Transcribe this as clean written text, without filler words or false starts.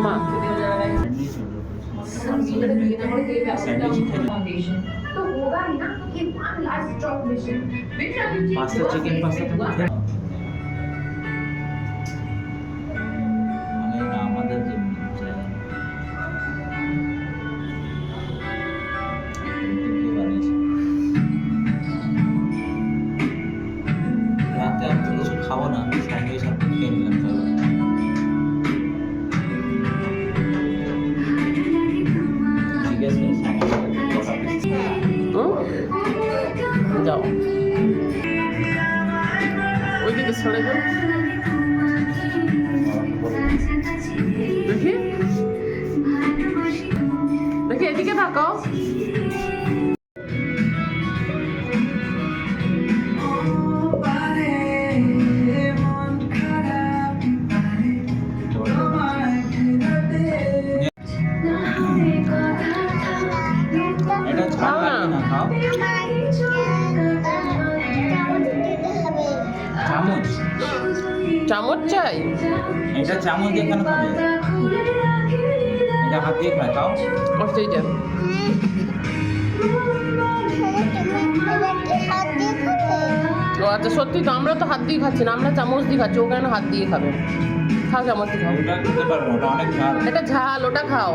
মা pasta chicken pasta तो আমাদের জন্য রাতে আমি কিছু খাবো না স্যান্ডউইচ আর খেয়ে নিলাম ঠিক আছে যাও ওইদিকে সরে যাও দেখি দেখি এদিকে তাকাও এটা ঝাল লাগে না খাও চামচ চামচ চাই এটা চামচ দিয়ে কেন খাবে এটা হাত দিয়ে খায় খাও অস্ট্রেলিয়া ও আচ্ছা সত্যি তো আমরা তো হাত দিয়ে খাচ্ছি না আমরা চামচ দিয়ে খাচ্ছি ও কেন হাত দিয়ে খাবে খাও চামচ দিয়ে খাও ওটা খেতে পারবো ওটা অনেক ঝাল এটা ঝাল ওটা খাও